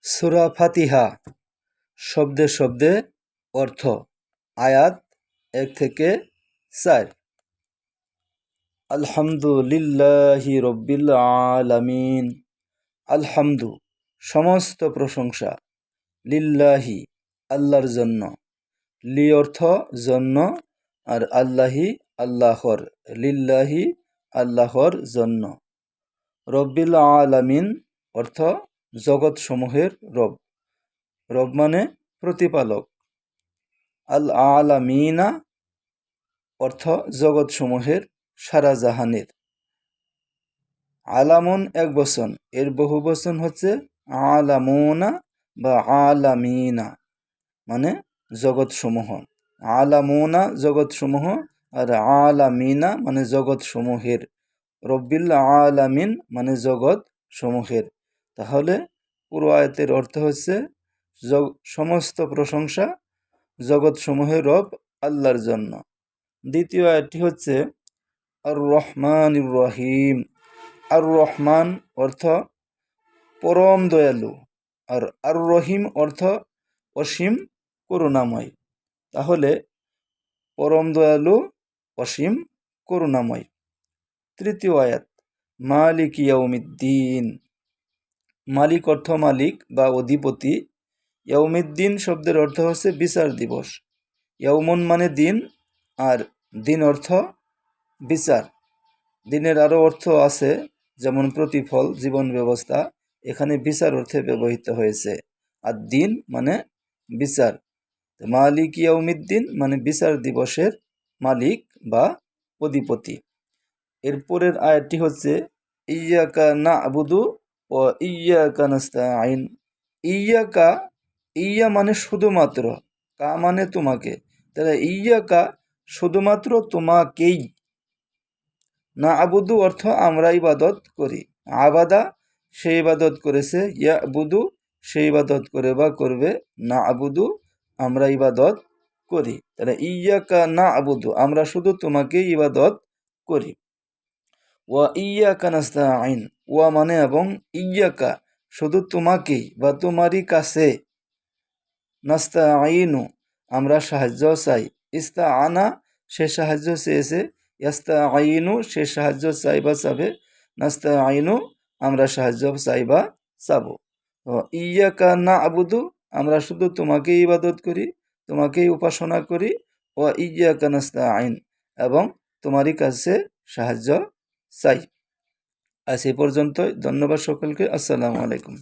সূরা ফাতিহা শব্দে শব্দে অর্থ। আয়াত 1 থেকে 4। আলহামদুলিল্লাহি রব্বিল আলামিন। আলহামদু সমস্ত প্রশংসা, লিল্লাহি আল্লাহর জন্য, লি অর্থ জন্য, আর আল্লাহি আল্লাহর, লিল্লাহি আল্লাহর জন্য। রব্বিল আলামিন অর্থ জগৎ সমূহের রব, রব মানে প্রতিপালক। আল আলামিনা অর্থ জগৎ সমূহের, সারা জাহানের। আলামুন এক বচন, এর বহু বচন হচ্ছে আলামুনা বা আলামিনা, মানে জগৎ সমূহ। আলামুনা জগৎ সমূহ, আর আলামিনা মানে জগৎ সমূহের। রব্বিল আলামিন মানে জগৎ সমূহের। তাহলে পুরো আয়াতের অর্থ হচ্ছে সমস্ত প্রশংসা জগৎ সমূহের রব আল্লাহর জন্য। দ্বিতীয় আয়াতটি হচ্ছে আর রহমানির রহিম। আর রহমান অর্থ পরম দয়ালু, আর আর রহিম অর্থ অসীম করুণাময়। তাহলে পরম দয়ালু, অসীম করুণাময়। তৃতীয় আয়াত মালিক ইয়াউমিদ্দিন। মালিক অর্থ মালিক বা অধিপতি। ইয়াউমিদ্দিন শব্দের অর্থ হচ্ছে বিচার দিবস। ইয়াউমুন মানে দিন, আর দিন অর্থ বিচার। দিনের আরও অর্থ আছে, যেমন প্রতিফল, জীবন ব্যবস্থা। এখানে বিচার অর্থে ব্যবহৃত হয়েছে। আর দিন মানে বিচার। মালিক ইয়াউমিদ্দিন মানে বিচার দিবসের মালিক বা অধিপতি। এরপরের আয়াতটি হচ্ছে ইয়্যাকা না'বুদু ওয়া ইয়্যাকা নাস্তাঈন। ইয়্যাকা, ইয়া মানে শুধুমাত্র, কা মানে তোমাকে, তাহলে ইয়্যাকা শুধুমাত্র তোমাকেই। না'বুদু অর্থ আমরা ইবাদত করি। আবাদা সে ইবাদত করেছে, ইয়াবুদু সে ইবাদত করে বা করবে, না'বুদু আমরা ইবাদত করি। তাহলে ইয়্যাকা না'বুদু আমরা শুধু তোমাকেই ইবাদত করি। ওয়া ইয়্যাকা নাস্তাঈন, ওয়া মানে এবং, ইয়্যাকা শুধু তোমাকেই বা তোমারই কাছে, নাস্তাঈনু আমরা সাহায্য চাই। ইস্তাআনা সে সাহায্য চেয়েছে, ইস্তাঈনু সে সাহায্য চাই বা চাবে, নাস্তাঈনু আমরা সাহায্য চাই বা চাবো। ইয়্যাকা না'বুদু আমরা শুধু তোমাকেই ইবাদত করি, তোমাকেই উপাসনা করি। ওয়া ইয়্যাকা নাস্তাঈন এবং তোমারই কাছে সাহায্য চাই। আজ এই পর্যন্তই। ধন্যবাদ সকলকে। আসসালামু আলাইকুম।